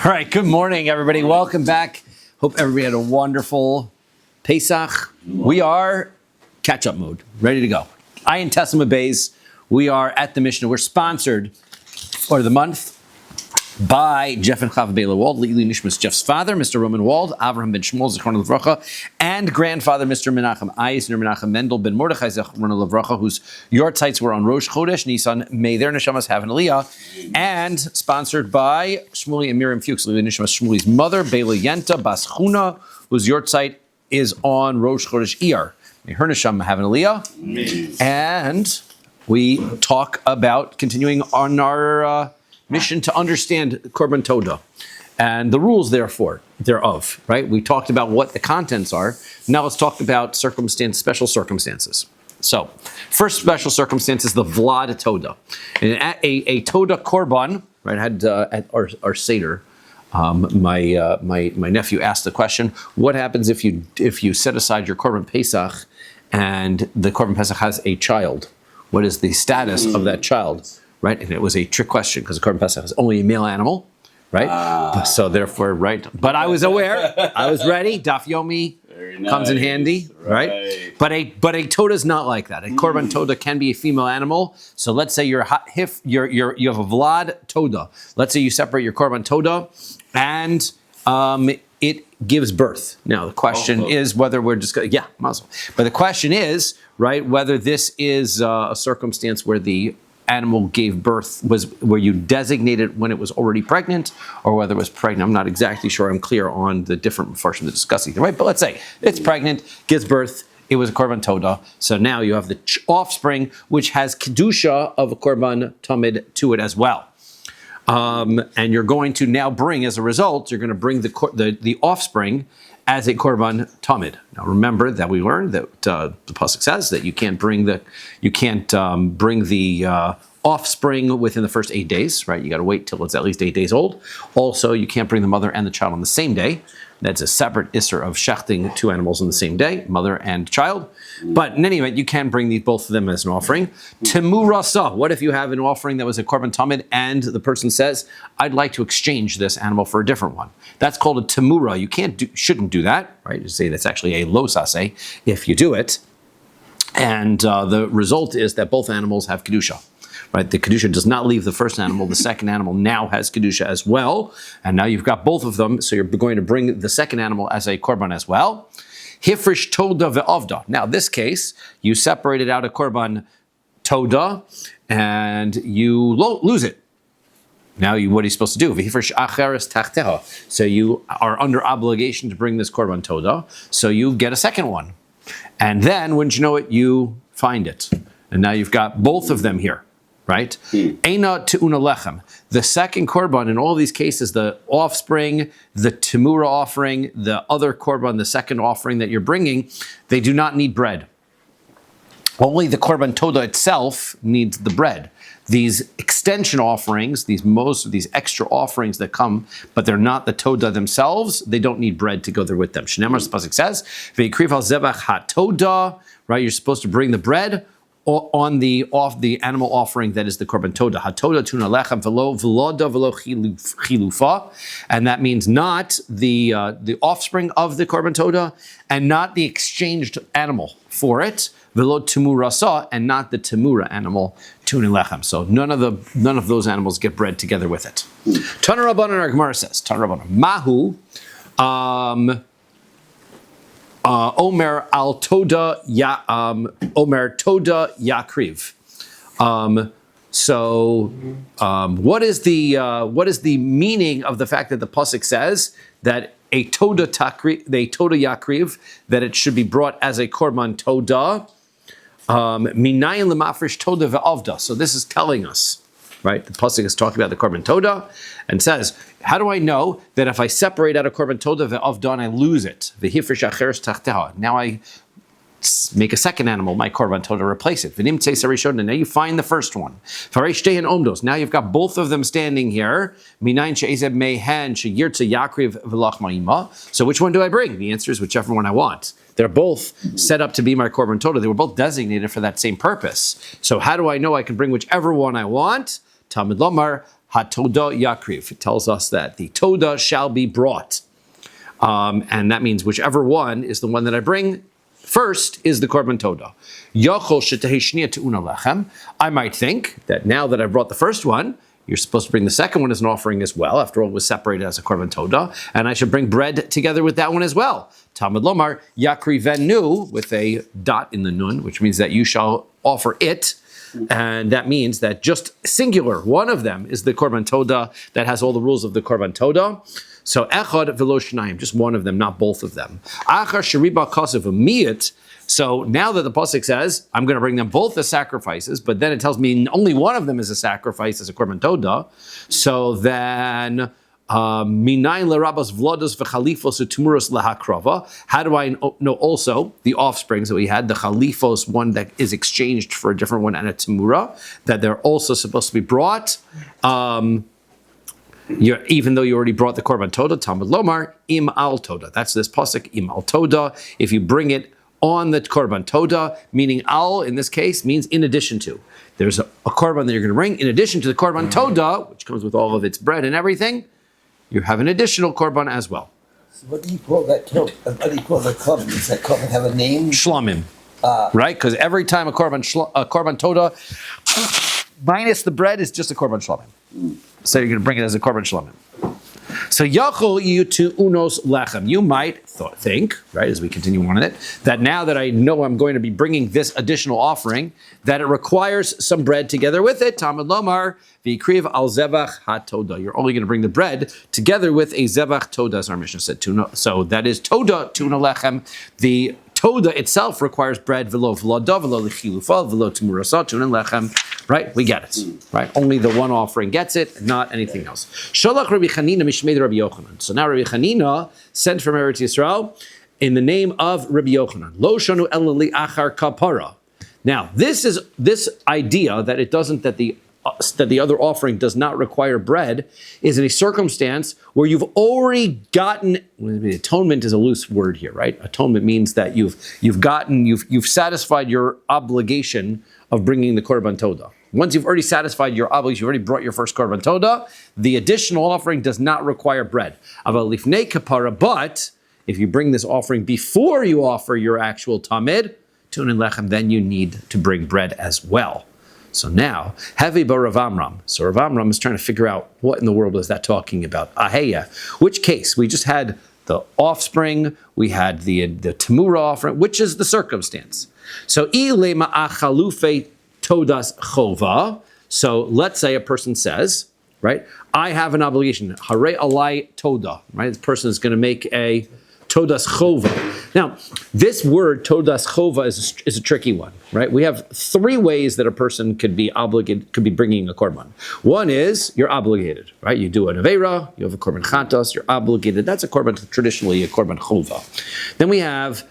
right, good morning, everybody. Welcome back. Hope everybody had a wonderful Pesach. We are catch-up mode, ready to go. Ayin Tessima Bays. We are at the Mishnah. We're sponsored for the month by Jeff and Chava Bela Wald, Leili Nishmas, Jeff's father, Mr. Roman Wald, Avraham ben Shmuel, Zichron Levracha, and grandfather, Mr. Menachem Eisner, Menachem Mendel ben Mordechai, Zichron Levracha, whose yortzites were on Rosh Chodesh Nisan. May their neshamas have an aliyah. And sponsored by Shmuli and Miriam Fuchs, Leili Nishmas, Shmuli's mother, Bela Yenta Bas Chuna, whose yortzeit is on Rosh Chodesh Iyar. May her neshama have an aliyah. And we talk about continuing on our mission to understand Korban Todah and the rules thereof, right? We talked about what the contents are. Now let's talk about special circumstances. So, first special circumstance is the Vlad Todah. And a Todah Korban, right? I had at our Seder, my nephew asked the question: what happens if you set aside your Korban Pesach and the Korban Pesach has a child? What is the status of that child? Right, and it was a trick question because the Korban Pesach is only a male animal, right? So therefore, right. But I was aware, I was ready. Daf Yomi comes in handy, right? But a Todah is not like that. A Korban Todah can be a female animal. So let's say you have a Vlad Todah. Let's say you separate your Korban Todah, and it gives birth. Now the question is whether we're just going mazel. But the question is, right, whether this is a circumstance where the animal gave birth were you designated when it was already pregnant, or whether it was pregnant. I'm not exactly sure. I'm clear on the different versions of discussing, right? But let's say it's pregnant, gives birth. It was a Korban Todah. So now you have the offspring, which has kedusha of a Korban Tamid to it as well. And you're going to now bring, as a result, you're going to bring the offspring as a Korban Tamid. Now remember that we learned that the pasuk says that you can't bring the offspring within the first 8 days, right? You got to wait till it's at least 8 days old. Also, you can't bring the mother and the child on the same day. That's a separate isser of shechting two animals on the same day, mother and child. But in any event, you can bring both of them as an offering. Temurasa. What if you have an offering that was a Korban Tamid and the person says, "I'd like to exchange this animal for a different one"? That's called a temura. You shouldn't do that, right? You say that's actually a lo sase if you do it. And the result is that both animals have kedusha. Right, the kedusha does not leave the first animal. The second animal now has kedusha as well, and now you've got both of them. So you're going to bring the second animal as a korban as well. Hifrish toda ve'avda. Now, this case, you separated out a korban toda, and you lose it. Now, what are you supposed to do? V'hifrish acheres tachteha. So you are under obligation to bring this korban toda. So you get a second one, and then, wouldn't you know it, you find it, and now you've got both of them here. Right? Eina te'una lechem. The second korban in all these cases, the offspring, the temura offering, the other korban, the second offering that you're bringing, they do not need bread. Only the korban todah itself needs the bread. These extension offerings, most of these extra offerings that come, but they're not the todah themselves, they don't need bread to go there with them. Shneimar, the pasuk says, "Ve'ikriv al zebach hatodah." Right? You're supposed to bring the bread on the animal offering that is the korban todah. Hatodah tuna lechem velo veloda velo chilufa, and that means not the offspring of the korban todah, and not the exchanged animal for it. Velo temurasa, and not the temura animal tuna lechem. So none of those animals get bred together with it. Tana Rabbanan, our Gemara says, Tana Rabbanan, Mahu. Omer al Toda Omer Toda Yakriv. What is the meaning of the fact that the pasuk says that a Toda Yakriv, that it should be brought as a korban Toda? Minayin lemafresh Toda ve'avda. So this is telling us, right? The pasuk is talking about the korban Toda and says, how do I know that if I separate out a korban Toda ve'avda, I lose it? V'hifresh acheres tachteha. Now I make a second animal, my korban Toda, replace it. V'nim tzeis harishon. Now you find the first one. Fareish shtein omdos. Now you've got both of them standing here. Minayin she'ezeb mehen she'yirtze yakriv v'lach ma'ima. So which one do I bring? The answer is whichever one I want. They're both set up to be my korban Toda. They were both designated for that same purpose. So how do I know I can bring whichever one I want? Talmud Lomar, hatoda yakriv. It tells us that the toda shall be brought. And that means whichever one is the one that I bring first is the korban toda. Yachol shetehei shniya te'una lechem. I might think that now that I've brought the first one, you're supposed to bring the second one as an offering as well. After all, it was separated as a korban toda, and I should bring bread together with that one as well. Talmud lomar yakrivenu with a dot in the nun, which means that you shall offer it. And that means that just singular, one of them is the korban toda that has all the rules of the korban toda. So echad velo shnayim, just one of them, not both of them. Achar sheriba kasev miyat. So now that the pasuk says I'm going to bring them both as sacrifices, but then it tells me only one of them is a sacrifice as a korban toda. So then minayin lerabas vlodos v'chalifos utumuros lahakrava. How do I know also the offsprings that we had, the chalifos, one that is exchanged for a different one, and a temura, that they're also supposed to be brought? Even though you already brought the korban toda, Talmud lomar im al toda. That's this pasuk im al toda. If you bring it on the korban toda, meaning al in this case means in addition to. There's a korban that you're going to bring in addition to the korban toda, which comes with all of its bread and everything. You have an additional korban as well. So what do you call that toda? What do you call the korban? Does that korban have a name? Shlamim, right? Because every time a korban toda minus the bread is just a korban shlamim. So you're going to bring it as a korban shlamim. So yachol you to unos lechem. You might think, right, as we continue on in it, that now that I know I'm going to be bringing this additional offering, that it requires some bread together with it. Talmud lomar v'ikriv al zevach hatoda. You're only going to bring the bread together with a zevach toda, as our Mishnah said. So that is toda tuna lechem. The toda itself requires bread, velo v'lada, velo l'chilufa, velo temurasa, tuna lechem. Right? We get it. Right? Only the one offering gets it, not anything else. Sholach Rabbi Chanina mishmei Rabbi Yochanan. So now Rabbi Chanina sent from Eretz Yisrael in the name of Rabbi Yochanan. Lo shanu ela li achar kapara. Now, this idea that it doesn't, that the other offering does not require bread is in a circumstance where you've already gotten, atonement is a loose word here, right? Atonement means that you've satisfied your obligation of bringing the korban toda. Once you've already satisfied your obligation, you've already brought your first korban toda, the additional offering does not require bread. Aval lifnei kapara, but if you bring this offering before you offer your actual tamid, tun and lechem, then you need to bring bread as well. So now, heavy bar Rav Amram. So Rav Amram is trying to figure out what in the world is that talking about. Aheya. Which case? We just had the offspring, we had the temura offering, which is the circumstance. So ilema achalufe todas chova. So let's say a person says, right, I have an obligation. Hare alai toda. Right, this person is going to make a todas chova. Now, this word todas chova is a tricky one, right? We have three ways that a person could be obligated, could be bringing a korban. One is you're obligated, right? You do an aveira, you have a korban chatos, you're obligated. That's a korban, traditionally a korban chova. Then we have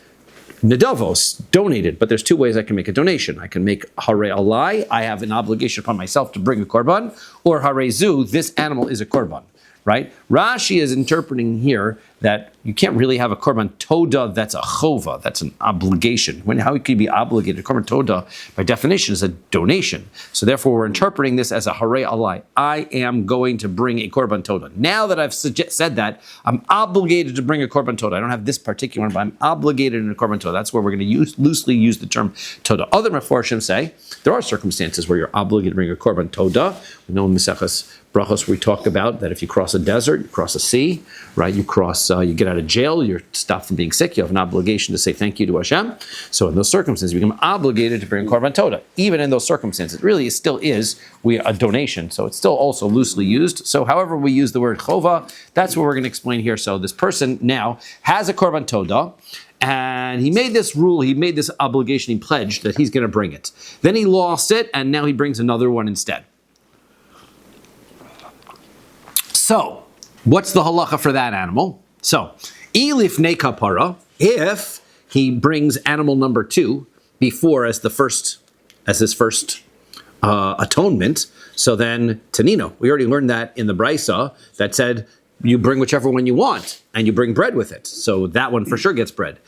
nedavos, donated, but there's two ways I can make a donation. I can make hare alai, I have an obligation upon myself to bring a korban, or hare zu, this animal is a korban, right? Rashi is interpreting here that you can't really have a korban toda that's a chova, that's an obligation. How could you be obligated? A korban toda, by definition, is a donation. So therefore, we're interpreting this as a hare alai. I am going to bring a korban toda. Now that I've said that, I'm obligated to bring a korban toda. I don't have this particular one, but I'm obligated in a korban toda. That's where we're going to loosely use the term toda. Other meforshim say there are circumstances where you're obligated to bring a korban toda. We know in Menachos brachos we talk about that if you cross a desert, you cross a sea, right? You cross, you get out of jail, you're stopped from being sick, you have an obligation to say thank you to Hashem. So in those circumstances, you become obligated to bring korban toda. Even in those circumstances, it still is a donation. So it's still also loosely used. So however we use the word chova, that's what we're going to explain here. So this person now has a korban toda, and he made this rule, he made this obligation, he pledged that he's going to bring it. Then he lost it, and now he brings another one instead. So, what's the halacha for that animal? So, ilifnei kapara, if he brings animal number 2 before as his first atonement, so then tanino. We already learned that in the brisa that said you bring whichever one you want and you bring bread with it. So that one for sure gets bread.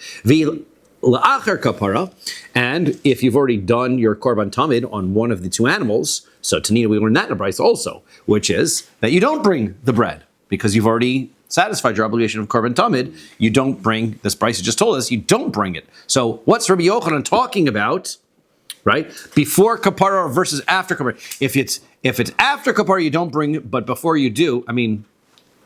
la'achar kapara, and if you've already done your korban tamid on one of the two animals, so Tanina, we learned that in the Brisa also, which is that you don't bring the bread because you've already satisfied your obligation of korban tamid. You don't bring, this Brisa just told us, you don't bring it. So what's Rabbi Yochanan talking about, right? Before kapara versus after kapara. If it's after kapara, you don't bring, but before you do, I mean,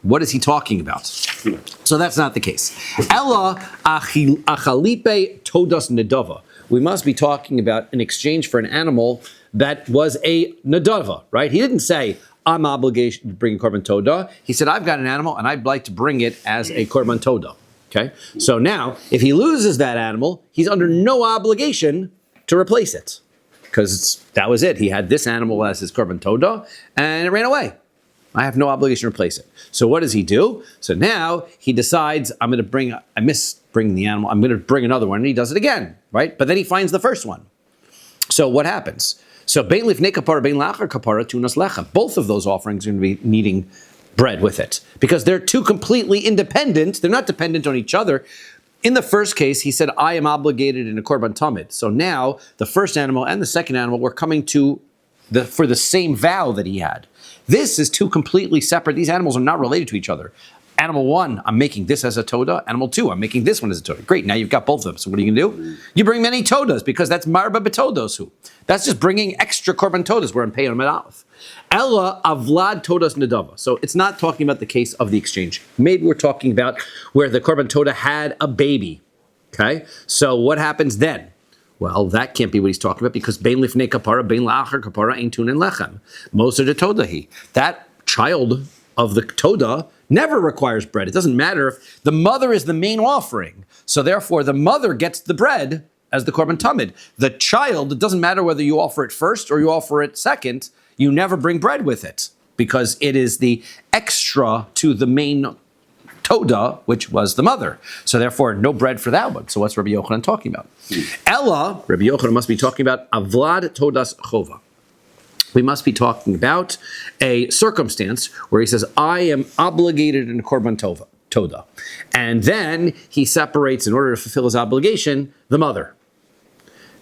what is he talking about? So that's not the case. Ella achalipe todas nedava. We must be talking about an exchange for an animal that was a nedava, right? He didn't say, I'm obligated to bring a korban toda. He said, I've got an animal and I'd like to bring it as a korban toda. Okay? So now, if he loses that animal, he's under no obligation to replace it. Because that was it. He had this animal as his korban toda and it ran away. I have no obligation to replace it. So what does he do? So now he decides, I miss bringing the animal, I'm going to bring another one, and he does it again, right? But then he finds the first one. So what happens? So bein lifnei kapara, bein la'achar kapara, tunas lechem. Both of those offerings are going to be needing bread with it, because they're two completely independent. They're not dependent on each other. In the first case, he said, I am obligated in a korban tamid. So now the first animal and the second animal were coming to for the same vow that he had. This is two completely separate. These animals are not related to each other. Animal one, I'm making this as a toda. Animal two, I'm making this one as a toda. Great, now you've got both of them. So what are you going to do? You bring many todas, because that's marba betodosu. That's just bringing extra korban todas. We're in Pei Amid Aleph. Ella avlad todas nedava. So it's not talking about the case of the exchange. Maybe we're talking about where the korban toda had a baby. Okay, so what happens then? Well, that can't be what he's talking about, because bein lifnei kapara, bein la'achar kapara, ein tunin lechem. Moser de todahi. That child of the toda never requires bread. It doesn't matter if the mother is the main offering. So therefore, the mother gets the bread as the korban tamid. The child, it doesn't matter whether you offer it first or you offer it second, you never bring bread with it, because it is the extra to the main toda, which was the mother. So therefore, no bread for that one. So what's Rabbi Yochanan talking about? Ella, Rabbi Yochanan must be talking about avlad todas chova. We must be talking about a circumstance where he says, I am obligated in korban toda. And then he separates, in order to fulfill his obligation, the mother.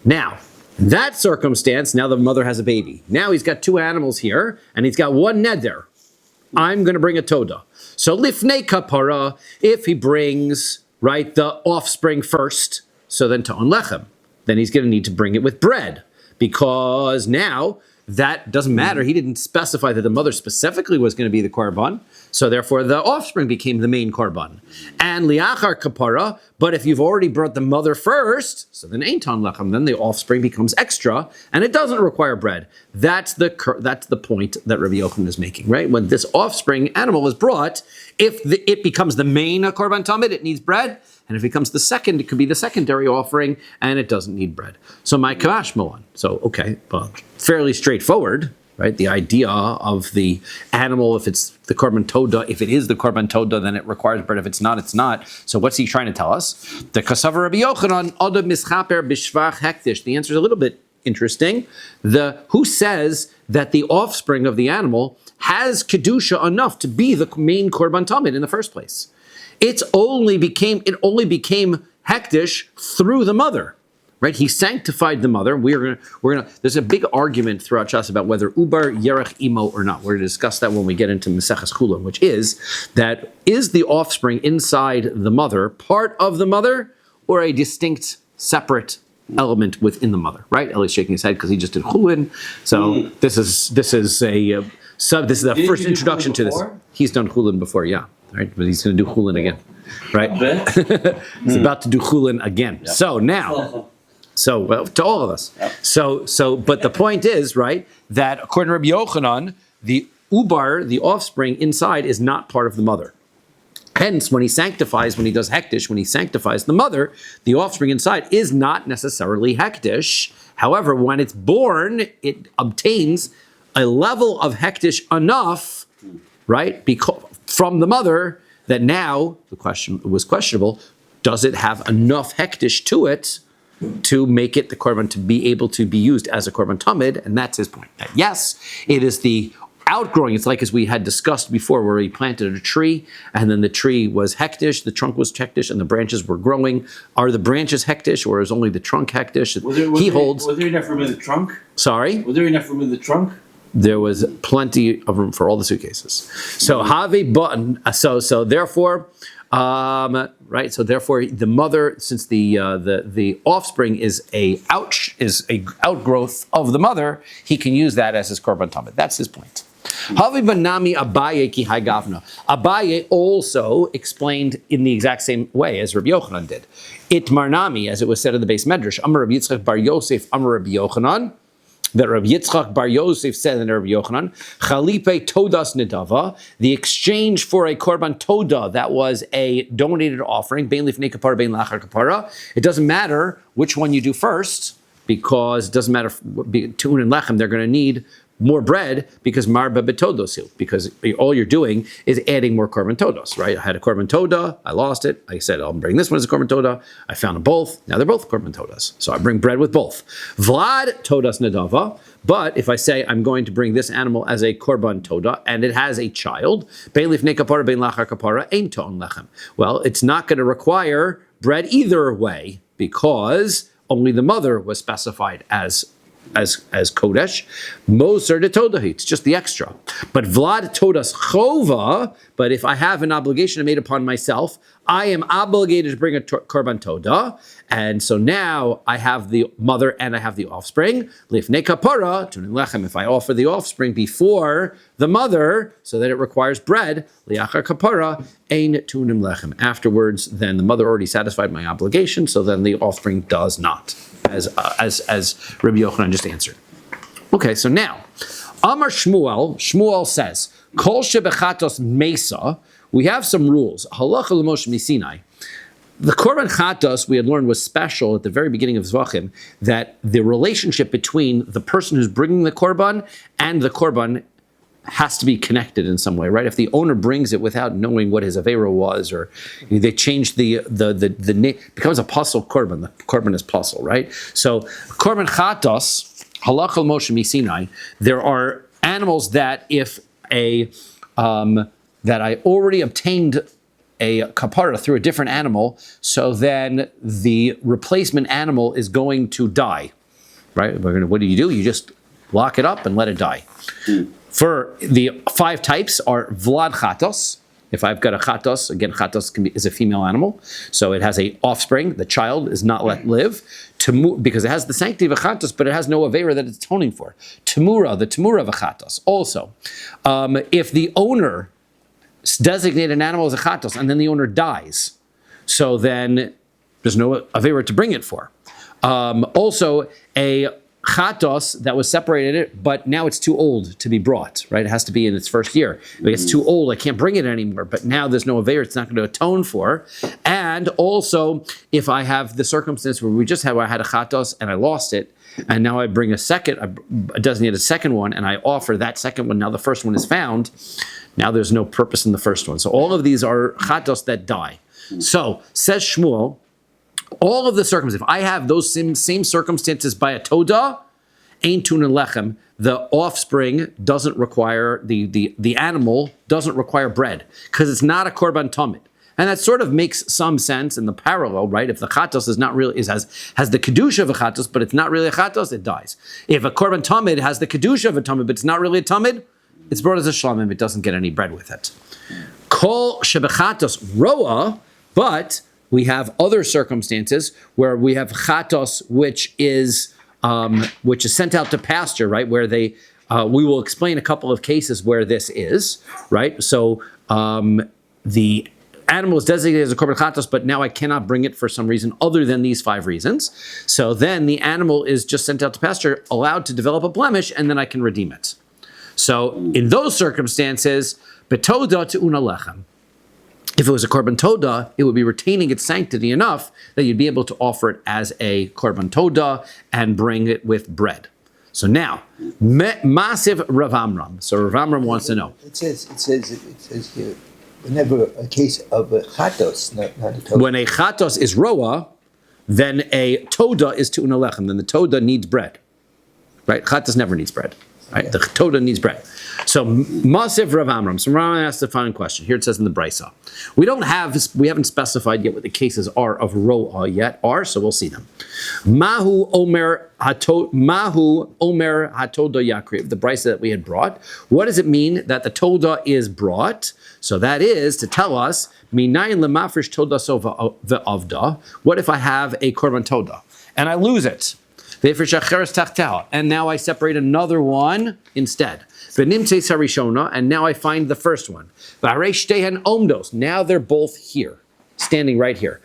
Now, that circumstance, now the mother has a baby. Now he's got two animals here, and he's got one neder. I'm going to bring a toda. So lifnei kapara, if he brings, right, the offspring first, so then ta'on lechem, then he's going to need to bring it with bread, because now that doesn't matter. He didn't specify that the mother specifically was going to be the korban, so therefore the offspring became the main korban. And liachar kapara, but if you've already brought the mother first, so then ein ta'on lechem, then the offspring becomes extra, and it doesn't require bread. That's the point that Rabbi Yochanan is making, right? When this offspring animal is brought, if it becomes the main korban tamid, it needs bread. And if it becomes the second, it could be the secondary offering, and it doesn't need bread. So my kavash moan. So, okay, well, fairly straightforward, right? The idea of the animal, if it's the korban toda, if it is the korban toda, then it requires bread. If it's not, it's not. So what's he trying to tell us? The kasavar Rabbi Yochanan, Oda mischaper b'shvach hektish. The answer is a little bit interesting. Who says that the offspring of the animal has kedusha enough to be the main korban tamid in the first place? It only became hektish through the mother, right? He sanctified the mother. We're gonna. There's a big argument throughout Shas about whether ubar yerech imo or not. We're going to discuss that when we get into Maseches Chulin, which is the offspring inside the mother part of the mother or a distinct, separate element within the mother, right? Ellie's shaking his head because he just did Chulin. So this is the first introduction to this. He's done Chulin before, yeah. Right, but he's going to do Chulin again, right? He's about to do Chulin again. Yep. So now, to all of us. Yep. But the point is, right, that according to Rabbi Yochanan, the ubar, the offspring inside, is not part of the mother. Hence, when he does hektish, when he sanctifies the mother, the offspring inside is not necessarily hektish. However, when it's born, it obtains a level of hektish enough, right, from the mother, that now the question was questionable: does it have enough hektish to it to make it the korban to be able to be used as a korban tamid? And that's his point. That yes, it is the outgrowing. It's like as we had discussed before, where he planted a tree, and then the tree was hektish, the trunk was hektish, and the branches were growing. Are the branches hektish, or is only the trunk hektish? Was there enough room in the trunk? Sorry? Was there enough room in the trunk? There was plenty of room for all the suitcases. So have button. So therefore, right. So therefore, the mother, since the offspring is a outgrowth of the mother, he can use that as his korban tamid. That's his point. Banami Abaye ki gavna. Abaye also explained in the exact same way as Rabbi Yochanan did. It marnami, as it was said in the base medrash. Amar Rabbi Yitzchak bar Yosef, Amar Rabbi Yochanan. That Rabbi Yitzchak bar Yosef said in Rabbi Yochanan, Chalipe todas nedava, the exchange for a korban toda, that was a donated offering, bein lifnei kapara, bein lachar kapara. It doesn't matter which one you do first, because it doesn't matter, tun and lechem, they're going to need more bread because marba betodosil, because all you're doing is adding more korban todos, right? I had a korban toda, I lost it. I said, I'll bring this one as a korban toda. I found them both. Now they're both korban todas. So I bring bread with both. Vlad todas nadava. But if I say I'm going to bring this animal as a korban toda and it has a child, bein lifnei kapara, bein lachar kapara, ein ton lechem. Well, it's not going to require bread either way because only the mother was specified as kodesh. Moser de todahi, it's just the extra. But vlad todas chova, but if I have an obligation made upon myself, I am obligated to bring a korban toda, and so now I have the mother and I have the offspring. Lifnei kapara, tunin lechem, if I offer the offspring before the mother, so that it requires bread, liachar kapara, ein tunim lechem. Afterwards, then the mother already satisfied my obligation, so then the offspring does not, as Rabbi Yochanan just answered. Okay, so now, Amar Shmuel says, Kol shebechatos mesa, we have some rules. Halacha l'Moshe misinai. The korban chatos we had learned was special at the very beginning of Zvachim, that the relationship between the person who's bringing the korban and the korban has to be connected in some way, right? If the owner brings it without knowing what his avera was, or they change the name, becomes a puzzle korban. The korban is puzzle, right? So korban chatos, halacha l'Moshe misinai. There are animals that if that I already obtained a kapara through a different animal, so then the replacement animal is going to die, right? What do? You just lock it up and let it die. For the 5 types are vlad chatos. If I've got a chatos, again, chatos is a female animal, so it has a offspring. The child is not let live because it has the sanctity of a chatos, but it has no avera that it's atoning for. Tamura, the tamura of a chatos. Also, if the owner designate an animal as a chatos and then the owner dies, so then there's no avera to bring it for. Also, a chatos that was separated, but now it's too old to be brought, right? It has to be in its first year. If it's too old, I can't bring it anymore, but now there's no avera, it's not going to atone for. And also, if I have the circumstance where I had a chatos and I lost it, and now I bring I designate a second one, and I offer that second one, now the first one is found, now there's no purpose in the first one. So all of these are chatos that die. So, says Shmuel, all of the circumstances, if I have those same circumstances by a toda, ein tunin lechem, the offspring doesn't require, the animal doesn't require bread, because it's not a korban tamid. And that sort of makes some sense in the parallel, right? If the chatos is not really, has the kedusha of a chatos, but it's not really a chatos, it dies. If a korban tamid has the kedusha of a tamid, but it's not really a tamid, it's brought as a shlamim, it doesn't get any bread with it. Kol shebechatos roa, but we have other circumstances where we have chatos, which is sent out to pasture, right? Where we will explain a couple of cases where this is, right? So the animal is designated as a korban chatos, but now I cannot bring it for some reason other than these 5 reasons. So then the animal is just sent out to pasture, allowed to develop a blemish, and then I can redeem it. So in those circumstances, betoda to una lechem. If it was a korban toda, it would be retaining its sanctity enough that you'd be able to offer it as a korban toda and bring it with bread. So now, massive Rav Amram. So Rav Amram wants to know. It says here, whenever a case of a chatos, not a toda. When a chatos is roa, then a toda is to una lechem. Then the toda needs bread, right? Chatos never needs bread, right? The toda needs bread. So Masiv Rav Amram. So Rav asked the following question. Here it says in the Brisa. We haven't specified yet what the cases are of Roa yet so we'll see them. Mahu Omer Hatoda Yakriv, the Brisa that we had brought. What does it mean that the Toda is brought? So that is to tell us, Minayin lemafresh Toda sova ve'avda. What if I have a Korban Toda and I lose it? And now I separate another one instead. And now I find the first one. Now they're both here, standing right here.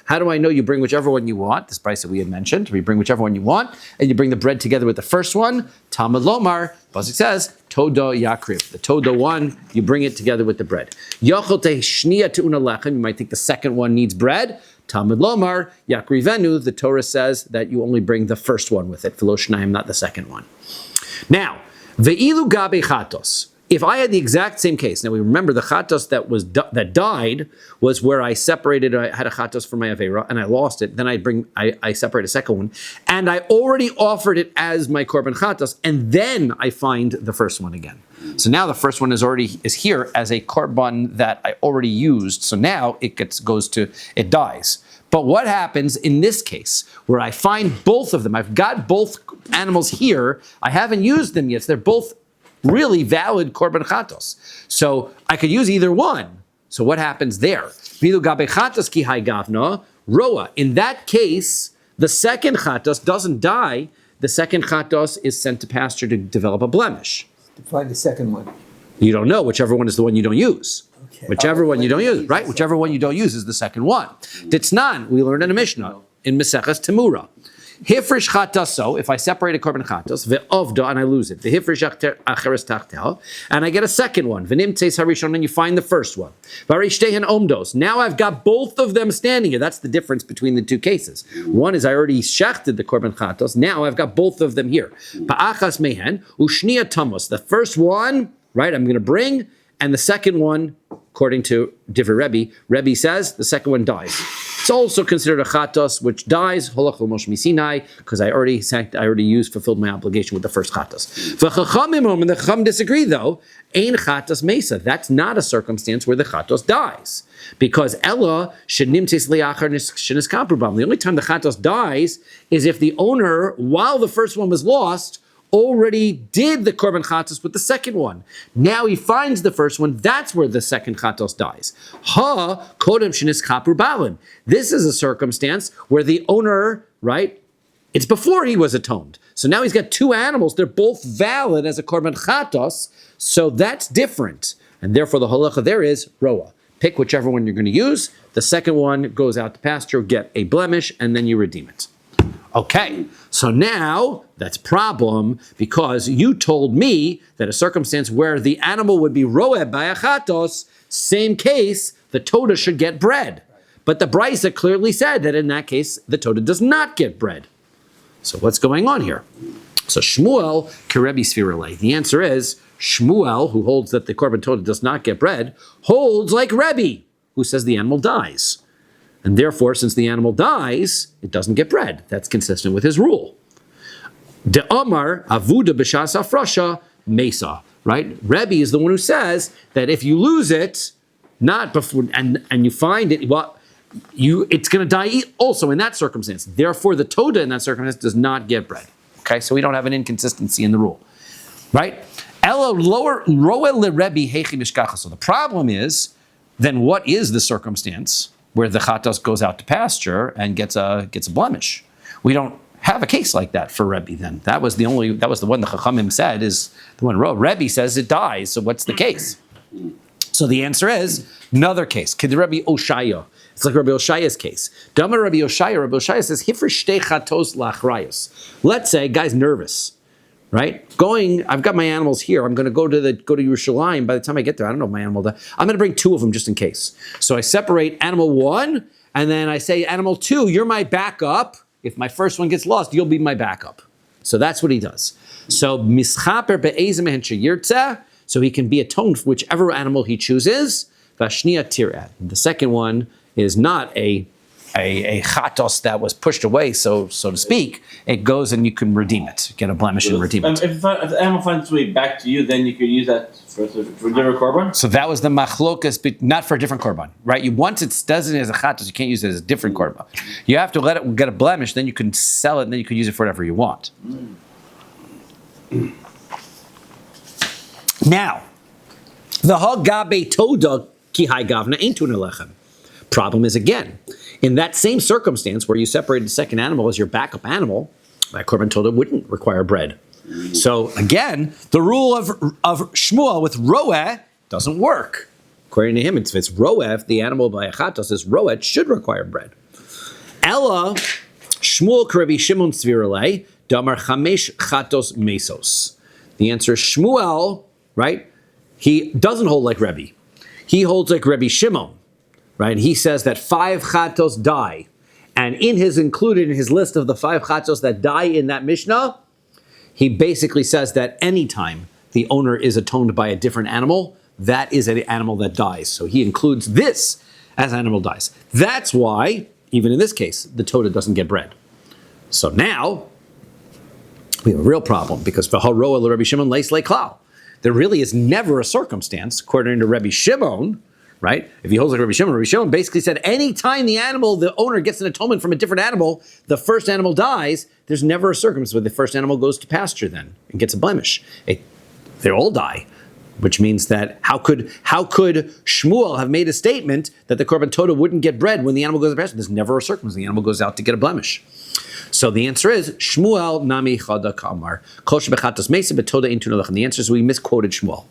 How do I know you bring whichever one you want? This price that we had mentioned. We bring whichever one you want, and you bring the bread together with the first one. Talmud Lomar, Pasuk says, Toda Yakriv. The Toda one, you bring it together with the bread. You might think the second one needs bread. Talmud Lomar, Yakrivenu, the Torah says that you only bring the first one with it, V'lo shnayim, not the second one. Now, Ve'ilu gabe chatos. If I had the exact same case, now we remember the chatos that died was where I separated, I had a chatos for my avera and I lost it. Then I separate a second one, and I already offered it as my korban chatos, and then I find the first one again. So now the first one is here as a korban that I already used. So now it dies. But what happens in this case where I find both of them? I've got both animals here. I haven't used them yet. So they're both really valid korban chatos. So I could use either one. So what happens there? In that case, the second chatos doesn't die. The second chatos is sent to pasture to develop a blemish. To find the second one. You don't know. Whichever one is the one you don't use. Okay. Whichever one you don't use, right? Whichever one you don't use is the second one. Ditznan, we learned in a Mishnah, in Meseches Temura. Hifrish chataso, if I separate a korban chatos, ve'ovda, and I lose it. Ve'hifrish acheres tachtel, and I get a second one. Ve'nimtzeis harishon, and you find the first one. Varishtehen omdos. Now I've got both of them standing here. That's the difference between the two cases. One is I already shechted the korban chatos. Now I've got both of them here. Pa'achas mehen ushnia tamos. The first one, right, I'm going to bring, and the second one, according to Divrei Rabbi says the second one dies. It's also considered a chatos which dies, holach l'mosh misinai, because I already fulfilled my obligation with the first chatos. And the chacham disagree though, ein chatos mesa. That's not a circumstance where the chatos dies, because ella should nimtzis liachar shenis kaprubam. The only time the chatos dies is if the owner, while the first one was lost, already did the korban chatos with the second one. Now he finds the first one. That's where the second chatos dies. Ha kodem shenis kapur balin. This is a circumstance where the owner, right? It's before he was atoned. So now he's got two animals. They're both valid as a korban chatos. So that's different. And therefore the halacha there is roa. Pick whichever one you're going to use. The second one goes out to pasture, get a blemish, and then you redeem it. Okay, so now that's a problem because you told me that a circumstance where the animal would be roeb by a chatos, same case, the toda should get bread. But the Brisa clearly said that in that case, the toda does not get bread. So what's going on here? So Shmuel, Kerebi Sfirale. The answer is Shmuel, who holds that the korban toda does not get bread, holds like Rebbe, who says the animal dies. And therefore, since the animal dies, it doesn't get bread. That's consistent with his rule. De Amar Avuda B'Shas Afrasha Mesa. Right? Rebbe is the one who says that if you lose it, not before and you find it, it's going to die also in that circumstance. Therefore, the toda in that circumstance does not get bread. Okay, so we don't have an inconsistency in the rule, right? So the problem is, then what is the circumstance where the chatos goes out to pasture and gets a blemish? We don't have a case like that for Rebbe then. That was the one the Chachamim said is the one Rebbe says it dies, so what's the case? So the answer is another case. Kid Rabbi Oshaya. It's like Rabbi Oshaya's case. Dama Rabbi Oshaya says, Hifr shtei chatos lachrayos. Let's say, guy's nervous. Right? I've got my animals here. I'm going to go to Yerushalayim. By the time I get there, I don't know if my animal died. I'm going to bring two of them just in case. So I separate animal one, and then I say, animal two, you're my backup. If my first one gets lost, you'll be my backup. So that's what he does. So mischaper be'ezem yirtzeh, so he can be atoned for whichever animal he chooses. Vashnia tirad. The second one is not a a chatos that was pushed away, so to speak, it goes and you can redeem it, get a blemish and redeem it. If the animal finds its way back to you, then you could use that for different korban? So that was the machlokas, but not for a different korban, right? Once it's designated as a chatos, you can't use it as a different korban. You have to let it get a blemish, then you can sell it, and then you can use it for whatever you want. Now, the hagabe toda ki hai gavna intun alechem. Problem is, again, in that same circumstance where you separated the second animal as your backup animal, that korban toda wouldn't require bread. So again, the rule of Shmuel with roeh doesn't work. According to him, if it's roeh, if the animal by a chatos is roeh, it should require bread. Ella Shmuel k'Rabbi Shimon tzviralei damar chamesh chatos mesos. The answer is Shmuel, right? He doesn't hold like Rabbi. He holds like Rabbi Shimon, right? He says that 5 chatos die. And included in his list of the 5 chatos that die in that Mishnah, he basically says that anytime the owner is atoned by a different animal, that is an animal that dies. So he includes this as animal dies. That's why, even in this case, the Toda doesn't get bread. So now, we have a real problem, because v'haroa l'Rebbe Shimon leis leklal. There really is never a circumstance, according to Rebbe Shimon, right? If he holds like Rebbe Shimon basically said anytime the owner gets an atonement from a different animal, the first animal dies, there's never a circumstance where the first animal goes to pasture then and gets a blemish. They all die, which means that how could Shmuel have made a statement that the korban toda wouldn't get bread when the animal goes to pasture? There's never a circumstance. The animal goes out to get a blemish. So the answer is Shmuel nami chada kamar kol shebechatos mesa betoda intun alechem. The answer is we misquoted Shmuel.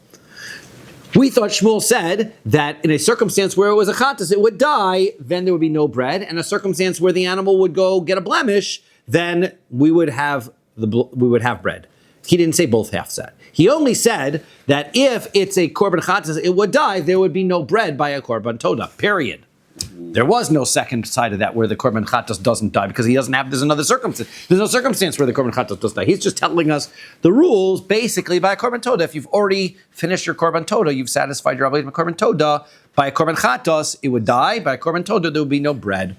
We thought Shmuel said that in a circumstance where it was a chatas, it would die, then there would be no bread, and a circumstance where the animal would go get a blemish, then we would have bread. He didn't say both halves that. He only said that if it's a korban chatas, it would die, there would be no bread by a korban toda, period. There was no second side of that where the korban chatas doesn't die, because there's another circumstance. There's no circumstance where the korban chatas does die. He's just telling us the rules basically by a korban toda. If you've already finished your korban toda, you've satisfied your obligation by korban toda. By a korban chatas, it would die. By a korban toda, there would be no bread.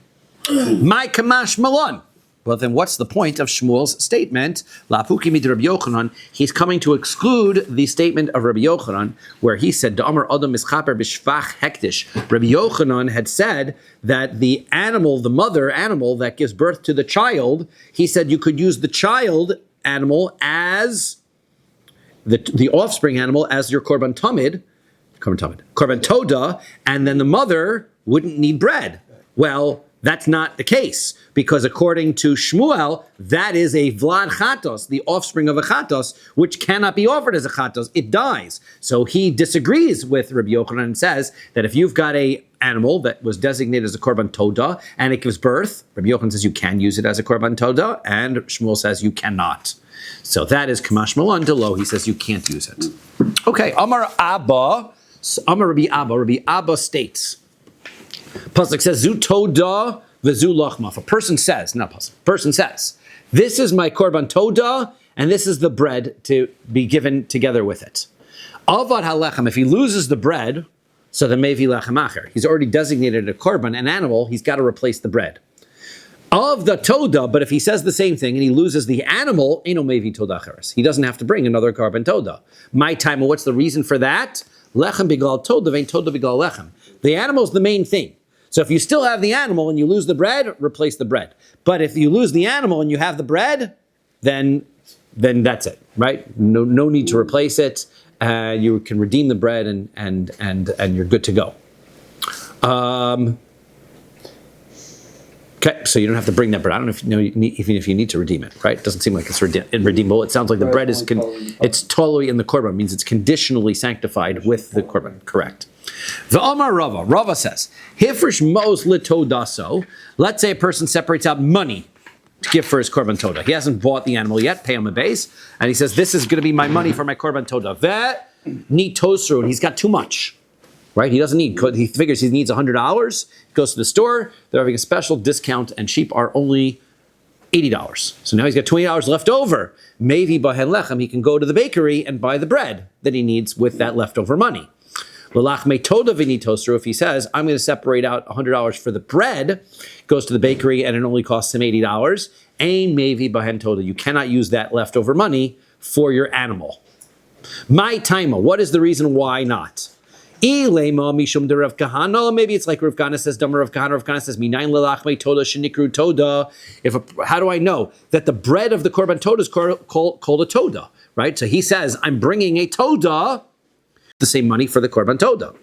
My kamash malon. Well, then what's the point of Shmuel's statement? Lapuki mid Rabbi Yochanan. He's coming to exclude the statement of Rabbi Yochanan, where he said, Da'amar Adam mischaper b'shvach hektish. Rabbi Yochanan had said that the mother animal that gives birth to the child, he said you could use the child animal as the offspring animal as your korban toda, and then the mother wouldn't need bread. Well, that's not the case, because according to Shmuel, that is a vlad chatos, the offspring of a chatos, which cannot be offered as a chatos. It dies. So he disagrees with Rabbi Yochanan and says that if you've got a animal that was designated as a korban toda and it gives birth, Rabbi Yochanan says you can use it as a korban toda, and Shmuel says you cannot. So that is kamash malon delo. He says you can't use it. Okay, Amar Rabbi Abba states. Pasuk says, Zu toda v'zu lachma. If a person says, this is my korban toda, and this is the bread to be given together with it. Avad halechem, if he loses the bread, so the mevi lechem acher. He's already designated a korban, an animal, he's got to replace the bread. Of the toda, but if he says the same thing and he loses the animal, eno mevi toda acheres. He doesn't have to bring another korban toda. My time, what's the reason for that? Lechem bigal toda, vein toda bigal lechem. The animal's the main thing. So if you still have the animal and you lose the bread, replace the bread. But if you lose the animal and you have the bread, then that's it, right? No need to replace it. You can redeem the bread and you're good to go. Okay, so you don't have to bring that bread. I don't know even if you need to redeem it, right? It doesn't seem like it's redeemable. It sounds like the bread is it's totally in the korban. It means it's conditionally sanctified with the korban. Correct. The Amar Rava says, Hifrish mos litodaso. Let's say a person separates out money to give for his korban toda. He hasn't bought the animal yet, pay him a base, and he says, this is going to be my money for my korban toda. That need tosru, and he's got too much, right? He doesn't need, he figures he needs $100. He goes to the store, they're having a special discount, and sheep are only $80. So now he's got $20 left over. Maybe bahen lechem, he can go to the bakery and buy the bread that he needs with that leftover money. L'lachmei toda v'ni tosru, if he says, I'm going to separate out $100 for the bread, goes to the bakery and it only costs him $80, ein mevi bahen toda. You cannot use that leftover money for your animal. My taima, what is the reason why not? Ilema mishum de Rav Kahana. Maybe it's like Rav Kahana says, Damar Rav Kahana. Rav Kahana says, Minayin lelachmei toda shenikru toda. How do I know that the bread of the korban toda is called a toda, right? So he says, I'm bringing a toda, the same money for the korban toda.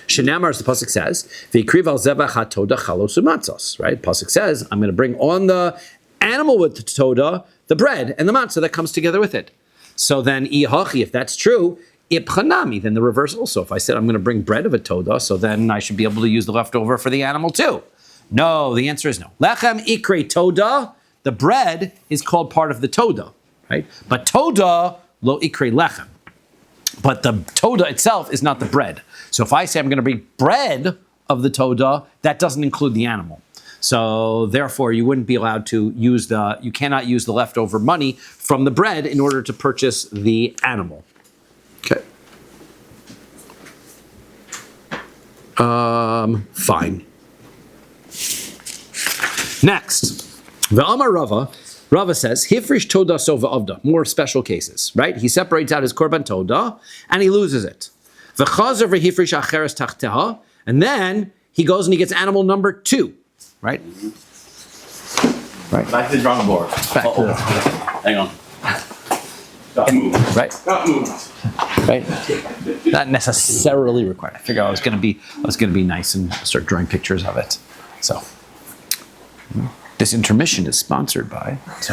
Shenamar, as the pasuk says, v'ikriv al zebach hatoda chalos umatzos, right? Pasuk says, I'm going to bring on the animal with the toda, the bread and the matzah that comes together with it. So then, if that's true, ipchanami, then the reverse also. If I said I'm going to bring bread of a toda, so then I should be able to use the leftover for the animal too. No, the answer is no. Lechem ikre toda, the bread is called part of the toda, right? But toda lo ikre lechem. But the toda itself is not the bread. So if I say I'm going to bring bread of the toda, that doesn't include the animal. So therefore, you wouldn't be allowed to use you cannot use the leftover money from the bread in order to purchase the animal. Okay. Fine. Next, Ve'amar Rava says, Hifrish toda sova avda, more special cases, right? He separates out his korban toda and he loses it. V'chazer v'hifrish acheres tachteha, and then he goes and he gets animal number 2. Right? Right. Back to the drawing board. Hang on. Got moved. Right. Got moved. Right. Not necessarily required. I figured I was going to be nice and start drawing pictures of it. So this intermission is sponsored by. So.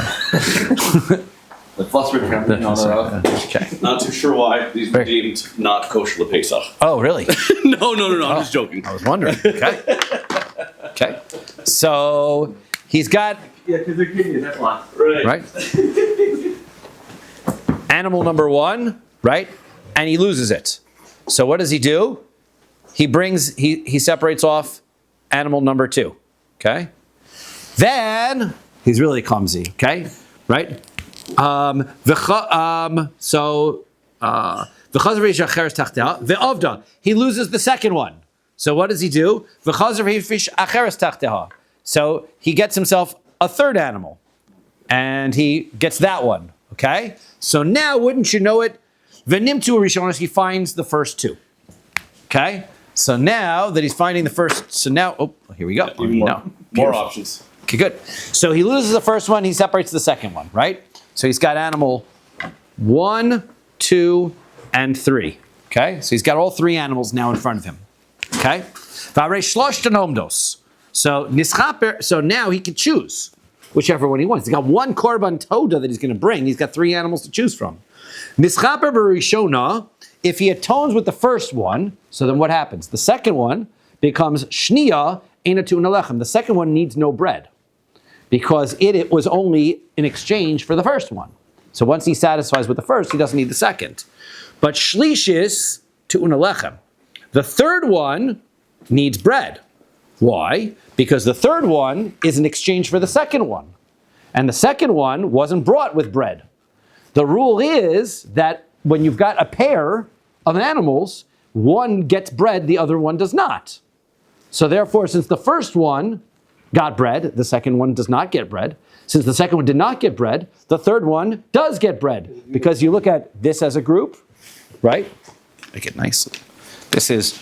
The flustered company. Okay. Not too sure why these were deemed not kosher Pesach. Oh, really? No, I'm just joking. I was wondering. Okay. Okay. So he's got. Yeah, because they're kidneys, that's why. Right. Animal number 1, right? And he loses it. So what does he do? He separates off animal number 2. Okay. Then he's really clumsy. Okay. Right. He loses the second one. So what does he do? So he gets himself a third animal, and he gets that one. Okay. So now, wouldn't you know it? He finds the first 2. Okay. So now that he's finding the first, here we go. More options. Okay, good. So he loses the first one. He separates the second one. Right. So he's got animal 1, 2, and 3. Okay. So he's got all 3 animals now in front of him. Okay. So now he can choose whichever one he wants. He's got 1 korban toda that he's going to bring. He's got 3 animals to choose from. Nischaper b'rishona, if he atones with the first one, so then what happens? The second one becomes shniya einatu nelechem. The second one needs no bread because it was only in exchange for the first one. So once he satisfies with the first, he doesn't need the second. But shlishis to unalechem. The third one needs bread. Why? Because the third one is in exchange for the second one. And the second one wasn't brought with bread. The rule is that when you've got a pair of animals, one gets bread, the other one does not. So therefore, since the first one got bread, the second one does not get bread. Since the second one did not get bread, the third one does get bread. Because you look at this as a group, right? Make it nice. This is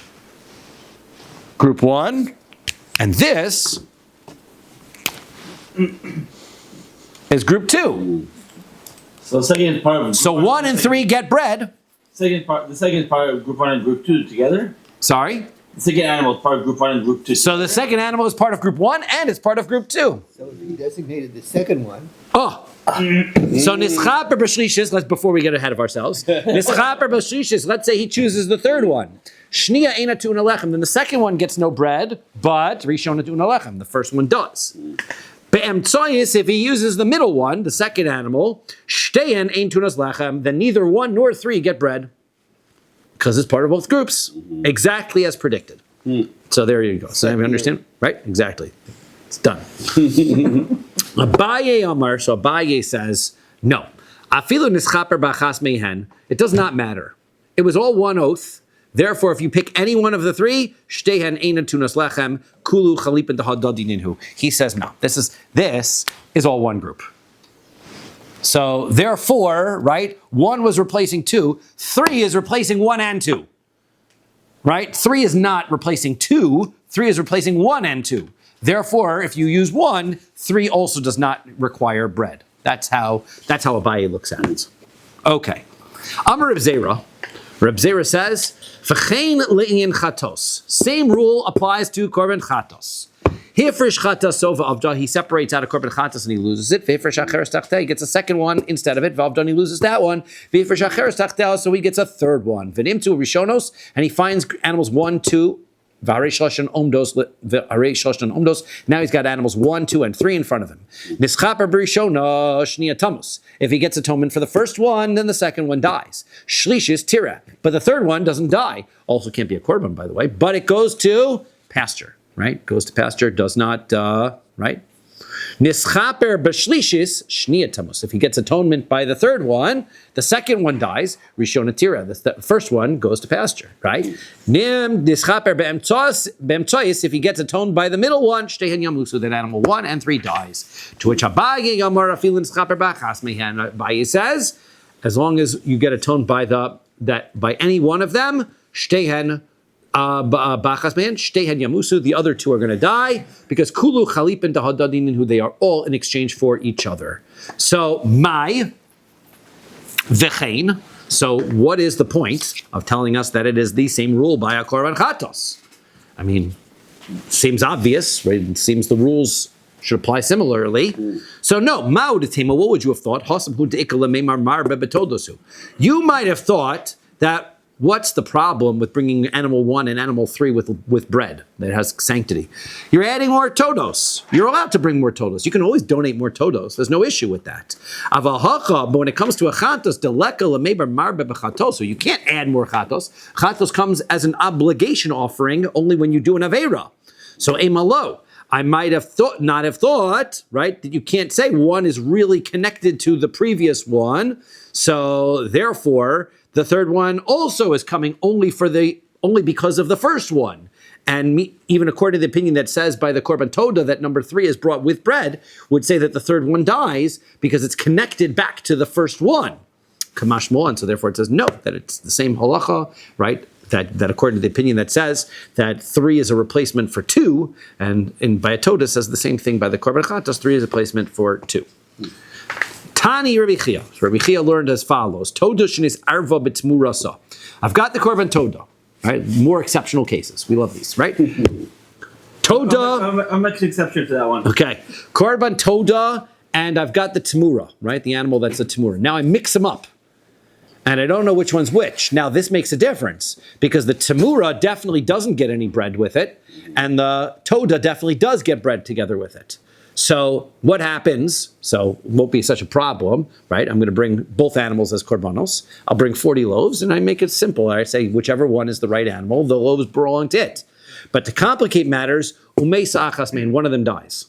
group 1, and this is group 2. So the second is part of. So 1 and 3 get bread. The second is part of group 1 and group 2 together. Sorry. The second animal is part of group 1 and group 2. So the second animal is part of group 1 and it's part of group 2. So if he designated the second one. Oh. So nischaper b'shlishis, before we get ahead of ourselves. Nischaper b'shlishis, let's say he chooses the third one. Shniya einatu nelechem, then the second one gets no bread, but rishonatu nelechem, the first one does. Be'emtsoyis, if he uses the middle one, the second animal, shteyen ein tunas lechem, then neither 1 nor 3 get bread. Because it's part of both groups, exactly as predicted. So there you go. So you understand? Right? Exactly. It's done. Abaye Amar, so Abaye says, no. Afilu nischaper b'achas mehen, it does not matter. It was all one oath. Therefore, if you pick any one of the three, shtehen eina tunas lechem kulu chalipin dahadadininhu. He says no. This is all one group. So therefore, right, 1 was replacing 2, 3 is replacing 1 and 2. Right? 3 is not replacing 2, 3 is replacing 1 and 2. Therefore, if you use 1, 3 also does not require bread. That's how Abaye looks at it. Okay. Amar Reb Zera. Reb Zera says, V'chein le'inyan chatos. Same rule applies to korban chatos. Hifresh chatas sova avda. He separates out a korban chatas and he loses it. V'hifresh acheres tachteh. He gets a second one instead of it. V'avda, he loses that one. V'hifresh acheres tachteh. So he gets a third one. V'nimtu rishonos. And he finds animals 1, 2. V'arei shloshan omdos. Now he's got animals 1, 2, and 3 in front of him. Nischaper b'rishona shnia tamus. If he gets atonement for the first one, then the second one dies. Shlish is tira. But the third one doesn't die. Also can't be a korban, by the way. But it goes to pasture, right? Goes to pasture, does not, right? Nischaper b'shlishis shnia tamus. If he gets atonement by the third one, the second one dies. Rishona tira. The first one goes to pasture, right? Nim nischaper be'emtsois. If he gets atoned by the middle one, shtehen yamusu. Then animal 1 and 3 dies. To which Abaye yamar afilin nischaper b'achas mehan. Abaye says, as long as you get atoned by any one of them, shtehen. Bachas man, shtehen yamusu. The other 2 are going to die because kulu chalipin dahadadinin, who they are all in exchange for each other. So my v'chein. So what is the point of telling us that it is the same rule by a korban chatos? I mean, seems obvious, right? It seems the rules should apply similarly. So no, ma'udetema. What would you have thought? You might have thought that. What's the problem with bringing animal 1 and animal 3 with bread that has sanctity? You're adding more todos. You're allowed to bring more todos. You can always donate more todos. There's no issue with that. But when it comes to a chatos, so you can't add more chatos. Chatos comes as an obligation offering only when you do an avera. So emalo. I might have not have thought, right, that you can't say one is really connected to the previous one. So therefore, the third one also is coming only because of the first one. And even according to the opinion that says by the korban toda that number 3 is brought with bread, would say that the third one dies because it's connected back to the first one. Kamash mo, and so therefore it says no, that it's the same halacha, right? That according to the opinion that says that 3 is a replacement for 2, and by a toda says the same thing by the korban chatos, 3 is a replacement for 2. Tani Rabbi Chia. So Rabbi Chia learned as follows: Toda shnis arva b'tmurasa. I've got the korban toda. Right, more exceptional cases. We love these, right? Toda. I'll make an exception to that one. Okay, korban toda, and I've got the tamura, right? The animal that's a tamura. Now I mix them up, and I don't know which one's which. Now this makes a difference because the tamura definitely doesn't get any bread with it, and the toda definitely does get bread together with it. So what happens, so it won't be such a problem, right? I'm going to bring both animals as korbanos. I'll bring 40 loaves and I make it simple. I say whichever one is the right animal, the loaves belong to it. But to complicate matters, umeisa achas mean, one of them dies.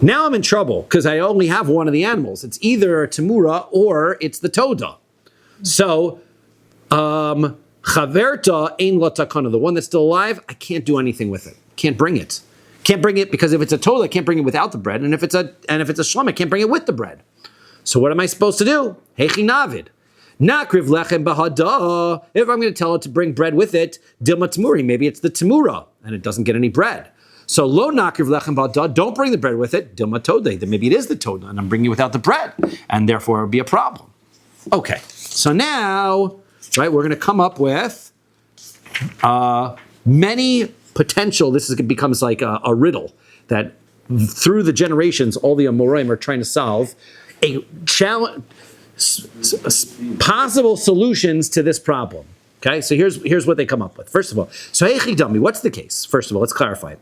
Now I'm in trouble because I only have one of the animals. It's either a tamura or it's the toda. So, chaverta ein la takana, the one that's still alive, I can't do anything with it. Can't bring it. Can't bring it because if it's a tola, I can't bring it without the bread, and if it's a shlom, I can't bring it with the bread. So what am I supposed to do? Hechi navid, nakriv lechem bahada. If I'm going to tell it to bring bread with it, dilma tamuri, maybe it's the tamura, and it doesn't get any bread. So lo nakriv lechem bahada, don't bring the bread with it. Dilma tode, then maybe it is the toda, and I'm bringing it without the bread, and therefore it would be a problem. Okay, so now, right, we're going to come up with many potential. Becomes like a riddle that through the generations, all the Amoraim are trying to solve a challenge, possible solutions to this problem. Okay, so here's what they come up with. First of all, so Heichidami, what's the case? First of all, let's clarify.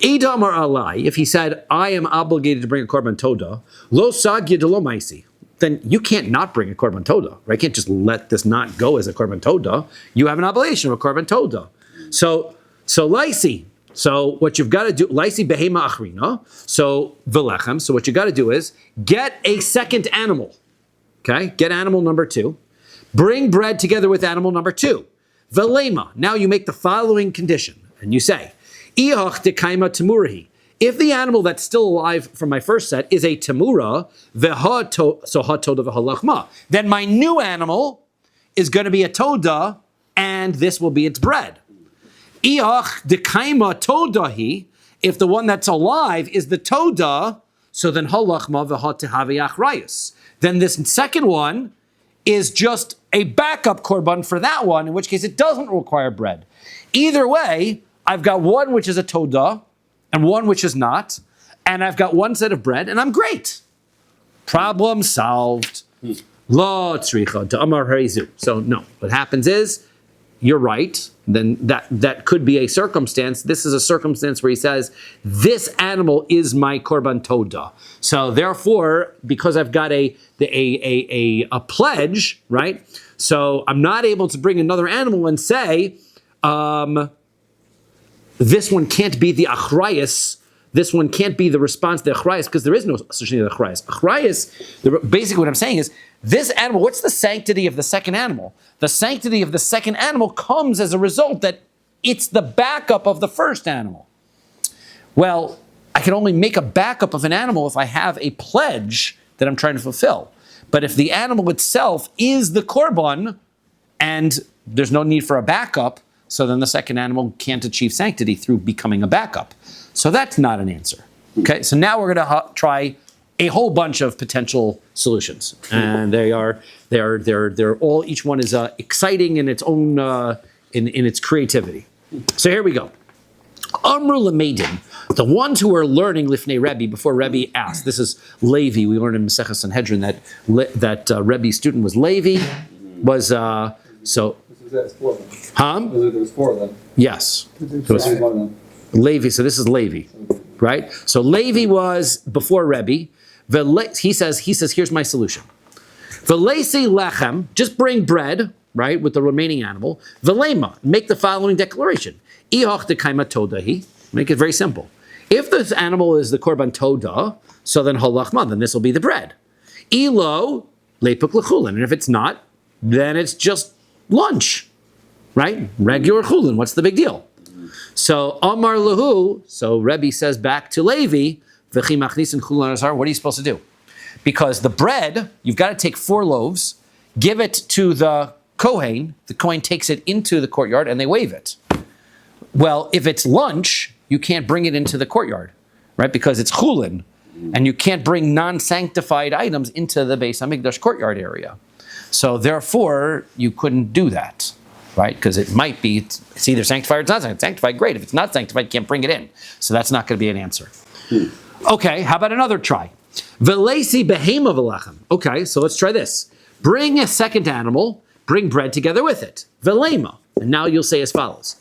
Idam or alai, if he said, I am obligated to bring a korban toda, lo sagya de lo maisi, then you can't not bring a korban toda, right? You can't just let this not go as a korban toda. You have an obligation of a korban toda. So lysi. So what you've got to do, lysi behema achrina. So velechem. So what you got to do is get a second animal. Okay, get animal number 2. Bring bread together with animal number 2. Velema. Now you make the following condition, and you say, Ioch dekaima temurahi. If the animal that's still alive from my first set is a temura, then my new animal is going to be a toda, and this will be its bread. Ioch dekaima todahi. If the one that's alive is the toda, so then halachma v'hatehavi achrayus. Then this second one is just a backup korban for that one, in which case it doesn't require bread. Either way, I've got one which is a toda and one which is not, and I've got one set of bread, and I'm great. Problem solved. Lo tzricha d'amar harizu. So no, what happens is, you're right, then that could be a circumstance. This is a circumstance where he says, this animal is my korban toda. So therefore, because I've got a pledge, right? So I'm not able to bring another animal and say, this one can't be the achrayus. This one can't be the response to the achrayus, because there is no such thing as achrayus. Achrayus, basically what I'm saying is, this animal, what's the sanctity of the second animal? The sanctity of the second animal comes as a result that it's the backup of the first animal. Well, I can only make a backup of an animal if I have a pledge that I'm trying to fulfill. But if the animal itself is the korban, and there's no need for a backup, so then the second animal can't achieve sanctity through becoming a backup. So that's not an answer. Okay, so now we're going to try a whole bunch of potential solutions, and they're all, each one is exciting in its own in its creativity. So here we go. Amru Lameidim, the ones who are learning Lifnei Rebbe before Rebbe asked. This is Levi. We learned in Maseches Sanhedrin that Rebbe's student was Levi. Was so. There's 4 of them. Huh? There's 4 of them. Yes. There's one of them. Levi. So this is Levi, right? So Levi was before Rebbe. He says, here's my solution. V'leisi lechem, just bring bread, right, with the remaining animal. V'lema, make the following declaration. Ihoch dekaima todahi, make it very simple. If this animal is the korban toda, so then halachma, then this will be the bread. Ilo, lepuk lechulin, and if it's not, then it's just lunch, right? Regular chulin, what's the big deal? So Amar lahu, so Rebbe says back to Levi, what are you supposed to do? Because the bread, you've got to take 4 loaves, give it to the Kohen takes it into the courtyard, and they wave it. Well, if it's lunch, you can't bring it into the courtyard, right? Because it's chulin, and you can't bring non-sanctified items into the Beis HaMikdash courtyard area. So therefore, you couldn't do that, right? Because it might be, it's either sanctified or it's not sanctified. Great, if it's not sanctified, you can't bring it in. So that's not going to be an answer. Okay, how about another try? Velesi behema velachem. Okay, so let's try this. Bring a second animal, bring bread together with it. Velema. And now you'll say as follows.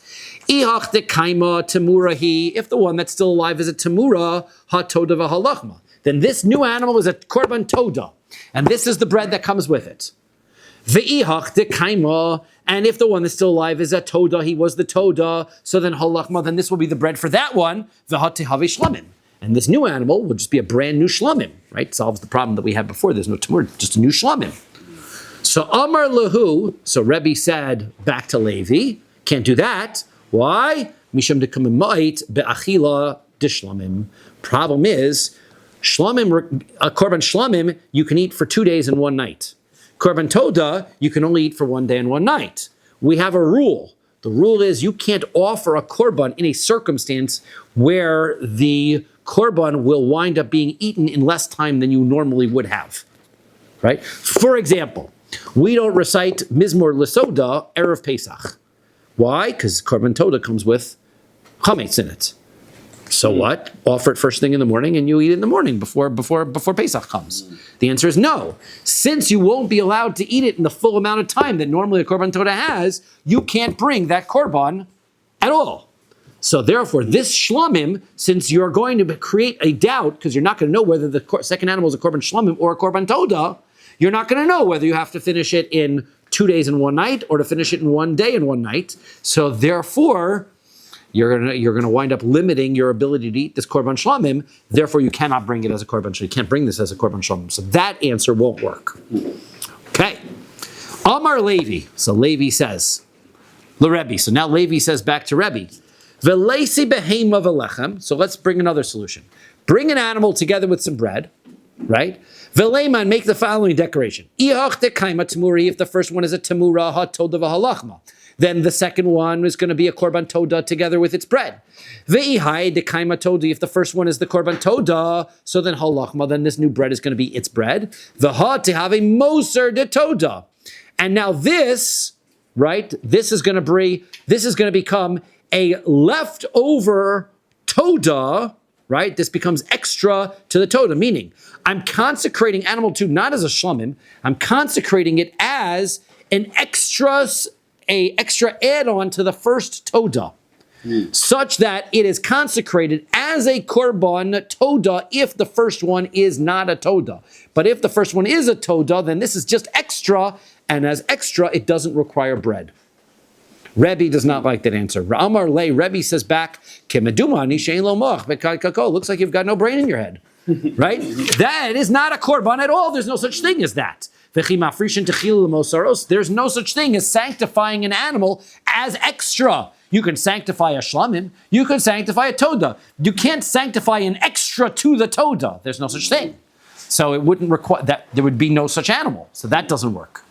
Ihach dekaima temurahi. If the one that's still alive is a temura, ha toda v'halachma. Then this new animal is a korban toda. And this is the bread that comes with it. Ve'ihach dekaima. And if the one that's still alive is a toda, he was the toda, so then halachma, then this will be the bread for that one. V'hatehavi shlamim. And this new animal will just be a brand new shlamim, right? Solves the problem that we had before. There's no tamur, just a new shlamim. So Amar lahu, so Rebbe said back to Levi, can't do that. Why? Misham dekamimait be'achila dishlamim. Problem is, shlamim, a korban shlamim, you can eat for 2 days and 1 night. Korban toda, you can only eat for 1 day and 1 night. We have a rule. The rule is you can't offer a korban in a circumstance where the korban will wind up being eaten in less time than you normally would have, right? For example, we don't recite Mizmor L'Soda Erev Pesach. Why? Because korban toda comes with chametz in it. So what? Offer it first thing in the morning and you eat it in the morning before Pesach comes. The answer is no. Since you won't be allowed to eat it in the full amount of time that normally a korban toda has, you can't bring that korban at all. So therefore, this shlamim, since you're going to create a doubt, because you're not going to know whether the second animal is a korban shlamim or a korban toda, you're not going to know whether you have to finish it in 2 days and 1 night or to finish it in 1 day and 1 night. So therefore, you're gonna wind up limiting your ability to eat this korban shlamim. Therefore, you cannot bring it as a korban shlamim. You can't bring this as a korban shlamim. So that answer won't work. Okay. Amar Levi. So Levi says, L'Rebbe. So now Levi says back to Rebbe. V'leisi behema v'lechem. So let's bring another solution. Bring an animal together with some bread, right? V'leiman, make the following declaration. Ihach dekaima tamuri, if the first one is a tamura, ha toda v'halachma. Then the second one is going to be a korban toda together with its bread. Ve'ihai dekaima toda, if the first one is the korban toda, so then halachma, then this new bread is going to be its bread. V'ha to have a moser de toda. And now this, right, this is going to become a leftover toda, right? This becomes extra to the toda, meaning I'm consecrating animal 2 not as a shlamim, I'm consecrating it as an extra add-on to the first toda, such that it is consecrated as a korban toda if the first one is not a toda. But if the first one is a toda, then this is just extra, and as extra, it doesn't require bread. Rebbe does not like that answer. Amar lei, Rebbe says back, looks like you've got no brain in your head. Right? That is not a korban at all. There's no such thing as that. There's no such thing as sanctifying an animal as extra. You can sanctify a shlamim, you can sanctify a toda. You can't sanctify an extra to the toda. There's no such thing. So it wouldn't require that, there would be no such animal. So that doesn't work.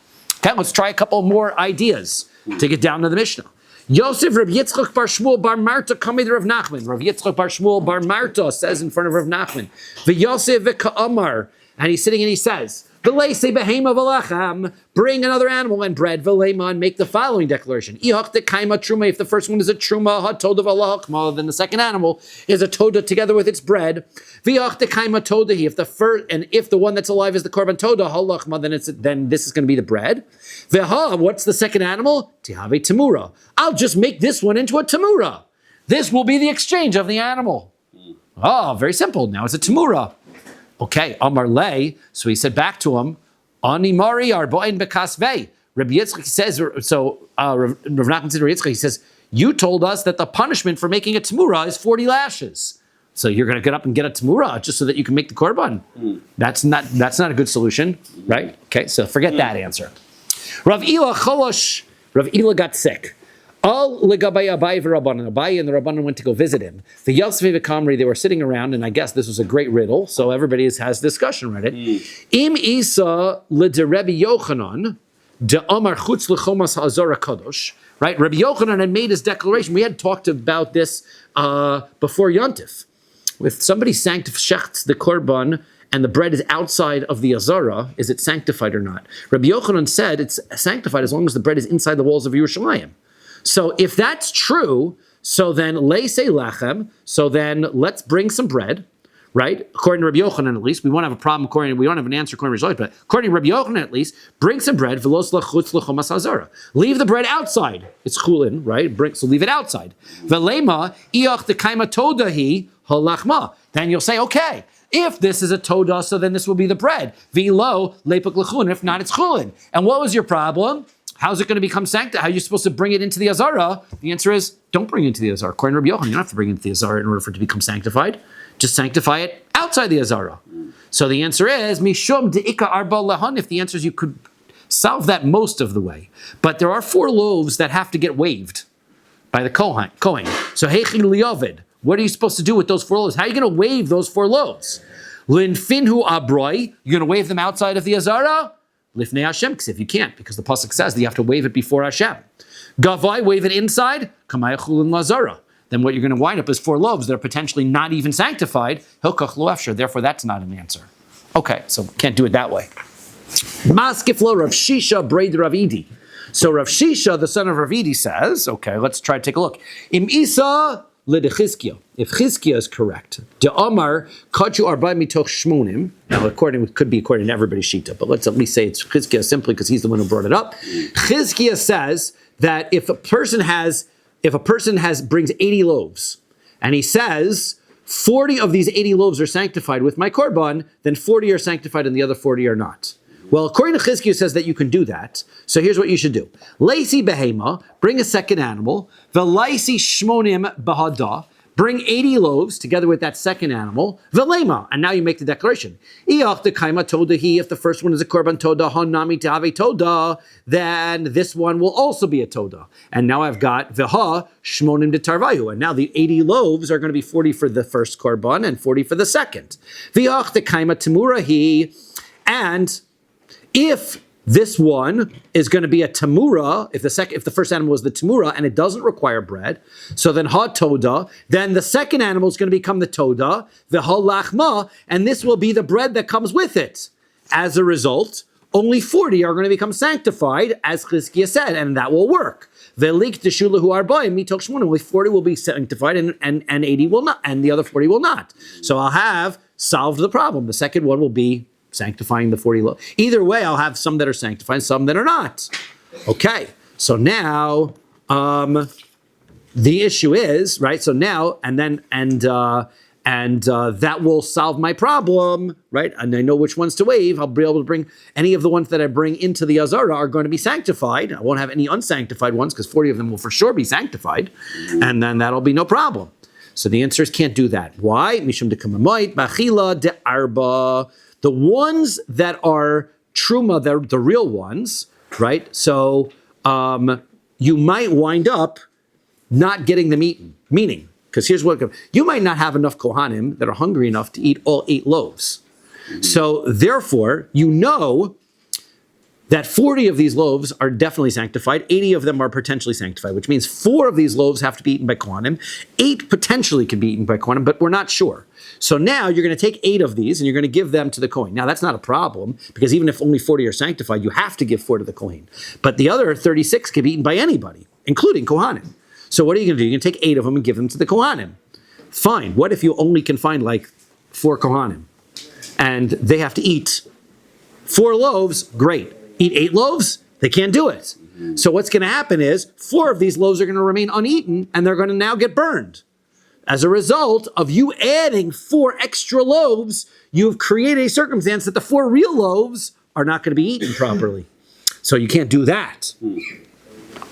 Okay, let's try a couple more ideas to get down to the Mishnah. Yosef Rav Yitzchak bar Shmuel bar Marta coming to Rav Nachman. Rav Yitzchak bar Shmuel bar Marta says in front of Rav Nachman, V'Yosef v'ka'amar, and he's sitting and he says, V'leisei behema v'lacham, bring another animal and bread, v'leiman, make the following declaration. Ihach dekaima truma, if the first one is a truma, ha toda v'lachma, then the second animal is a toda together with its bread. V'ihach dekaima todahi, if the one that's alive is the korban toda, halachma, then this is going to be the bread. V'ha, what's the second animal? Tihave tamura. I'll just make this one into a tamura. This will be the exchange of the animal. Oh, very simple. Now it's a tamura. Okay, Amar lei. So he said back to him, Ani mari arboin bekasvei. Rabbi Yitzchak says, so Rav Nachman said to Rabbi Yitzchak, he says, you told us that the punishment for making a tamura is 40 lashes. So you're going to get up and get a tamura just so that you can make the korban. That's not a good solution, right? Okay, so forget that answer. Rav Ila cholosh. Rav Ila got sick. All legabay Abai v'Rabbanan. Abai and the Rabbanan went to go visit him. The Yosef v'Kamri, they were sitting around, and I guess this was a great riddle, so everybody has discussion around it. Im Isa l'de Rabbi Yochanan de Amar chutz l'chomas ha'azara kadosh. Right, Rabbi Yochanan had made his declaration. We had talked about this before Yontif. If somebody shechts the korban and the bread is outside of the azara, is it sanctified or not? Rabbi Yochanan said it's sanctified as long as the bread is inside the walls of Yerushalayim. So if that's true, so then leisei lachem, so then let's bring some bread, right? According to Rabbi Yochanan, at least, we won't have a problem. We don't have an answer according to Rabbi Yochanan, but according to Rabbi Yochanan, at least, bring some bread. Velos lachutz l'chomas hazara. Leave the bread outside. It's chulin, right? So leave it outside. Velema iach dekaima todahi halachma. Then you'll say, okay, if this is a toda, so then this will be the bread. Velo lepuk l'chulin. If not, it's chulin. And what was your problem? How's it going to become sanctified? How are you supposed to bring it into the Azara? The answer is, don't bring it into the Azara. According to Rabbi Yochanan, you don't have to bring it into the Azara in order for it to become sanctified. Just sanctify it outside the Azara. So the answer is, Mishum de'ika arba lahan. If the answer is you could solve that most of the way. But there are 4 loaves that have to get waved by the Kohen. So heichi liyovid. What are you supposed to do with those 4 loaves? How are you going to wave those 4 loaves? Linfinhu abroi. You're going to wave them outside of the Azara? Lifnei Hashem, because if you can't, because the pasuk says that you have to wave it before Hashem. Gavai, wave it inside. Kamaya chulin lazara. Then what you're going to wind up is 4 loaves that are potentially not even sanctified. Hilkach lo efshar. Therefore, that's not an answer. Okay, so can't do it that way. Maskiflo Rav Shisha braid Rav Idi. So Rav Shisha, the son of Rav Idi, says, okay, let's try to take a look. Im Isa Lidechizkiah. If Chizkiah is correct, De Amar Kachu Arba Mitoch Shmonim. Now, could be according to everybody's shita, but let's at least say it's Chizkiah simply because he's the one who brought it up. Chizkiah says that if a person brings 80 loaves, and he says 40 of these 80 loaves are sanctified with my korban, then 40 are sanctified and the other 40 are not. Well, according to Chizkiah says that you can do that. So here's what you should do. Leisi behema, bring a second animal. Velaisi shmonim bahada, bring 80 loaves together with that second animal, velema, and now you make the declaration. If the first one is a korban toda, hanami te'ave toda, then this one will also be a toda. And now I've got veha shmonim de tarvayu, and now the 80 loaves are going to be 40 for the first korban and 40 for the second. V'ach dekaima temurahi, and if this one is going to be a tamura, if the first animal is the tamura and it doesn't require bread, so then ha toda, then the second animal is going to become the toda, the ha lachma, and this will be the bread that comes with it. As a result, only 40 are going to become sanctified, as Chizkiah said, and that will work. Velik teshulahu arba'im mitoch shmonim, only 40 will be sanctified and 80 will not, and the other 40 will not. So I'll have solved the problem. The second one will be sanctifying the 40 loaves. Either way, I'll have some that are sanctified, some that are not. Okay, so now the issue is, right? So now, that will solve my problem, right? And I know which ones to waive. I'll be able to bring any of the ones that I bring into the Azara are going to be sanctified. I won't have any unsanctified ones because 40 of them will for sure be sanctified, and then that'll be no problem. So the answer is can't do that. Why? Mishum de kamamoit bachila de arba. The ones that are truma, they're the real ones, right? So you might wind up not getting them eaten. Meaning, because here's what you might not have enough kohanim that are hungry enough to eat all 8 loaves. So therefore, you know that 40 of these loaves are definitely sanctified, 80 of them are potentially sanctified, which means 4 of these loaves have to be eaten by kohanim, 8 potentially can be eaten by kohanim, but we're not sure. So now you're going to take 8 of these and you're going to give them to the Kohen. Now that's not a problem because even if only 40 are sanctified, you have to give 4 to the Kohen. But the other 36 can be eaten by anybody, including Kohanim. So what are you going to do? You're going to take 8 of them and give them to the Kohanim. Fine. What if you only can find like 4 Kohanim and they have to eat 4 loaves? Great. Eat 8 loaves? They can't do it. So what's going to happen is 4 of these loaves are going to remain uneaten and they're going to now get burned. As a result of you adding 4 extra loaves, you've created a circumstance that the 4 real loaves are not going to be eaten properly. So you can't do that.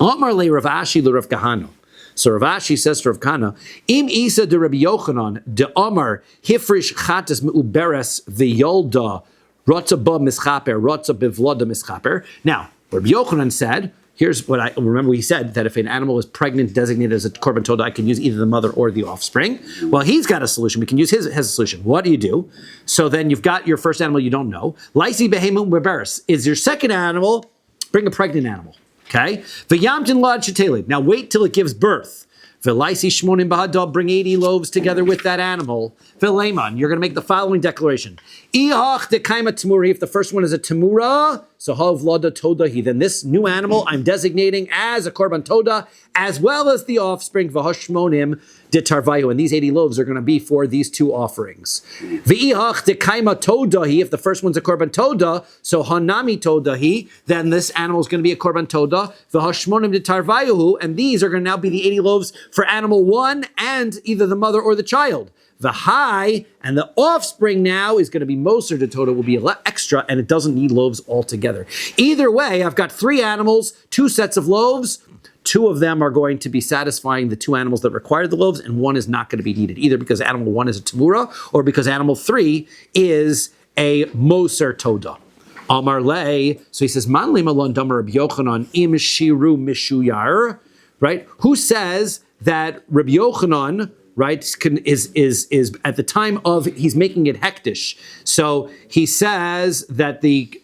Amar le Rav Ashi le Rav Kahana. So Rav Ashi says to Rav Kahana, Im Isa de Rabbi Yochanan de Amar hifrish chatas meuberes v'yolda rotza ba mischaper rotza bivloda mischaper. Now, Rabbi Yochanan said, here's what I remember. He said that if an animal is pregnant, designated as a korban toda, I can use either the mother or the offspring. Well, he's got a solution. We can use his solution. What do? So then you've got your first animal you don't know. Laisi behemu beberis is your second animal. Bring a pregnant animal. Okay. V'yamtin lad sheteli. Now wait till it gives birth. V'laisi shmonim bahadal. Bring 80 loaves together with that animal. V'leiman. You're going to make the following declaration. Ihach dekaima temuri. If the first one is a temura, so hav lada todahi. Then this new animal I'm designating as a korban toda, as well as the offspring v'hashmonim de tarvayu. And these 80 loaves are going to be for these 2 offerings. V'ihach dekaima todahi. If the first one's a korban toda, so hanami todahi. Then this animal is going to be a korban toda v'hashmonim de tarvayu. And these are going to now be the 80 loaves for animal 1 and either the mother or the child. The high and the offspring now is going to be Moser de Toda, will be a lot extra, and it doesn't need loaves altogether. Either way, I've got 3 animals, 2 sets of loaves. 2 of them are going to be satisfying the 2 animals that require the loaves, and 1 is not going to be needed, either because animal 1 is a Tamura or because animal 3 is a Moser Toda. Amar Le, so he says, Man le malon damar Rabbi Yochanan im shiru mishuyar, right? Who says that Rabbi Yochanan, right, is at the time of he's making it hektish. So he says that the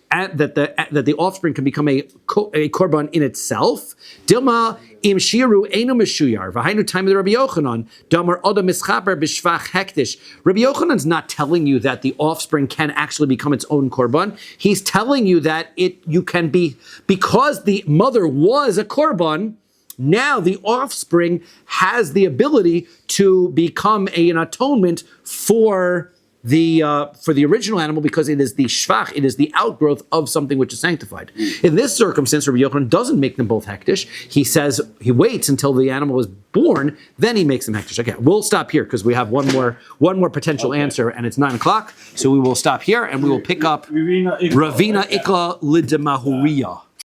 offspring can become a korban in itself. Dilma im shiru einu meshuyar v'hainu time of the Rabbi Yochanan damar oda mischaper b'shvach hektish. Rabbi Yochanan's not telling you that the offspring can actually become its own korban. He's telling you that you can be, because the mother was a korban. Now the offspring has the ability to become an atonement for the original animal because it is the shvach, it is the outgrowth of something which is sanctified. In this circumstance, Rabbi Yochanan doesn't make them both hektish. He says he waits until the animal is born, then he makes them hektish. Okay, we'll stop here because we have one more potential answer, and it's 9:00. So we will stop here and we will pick up Ravina Ikla Lidemahuriya.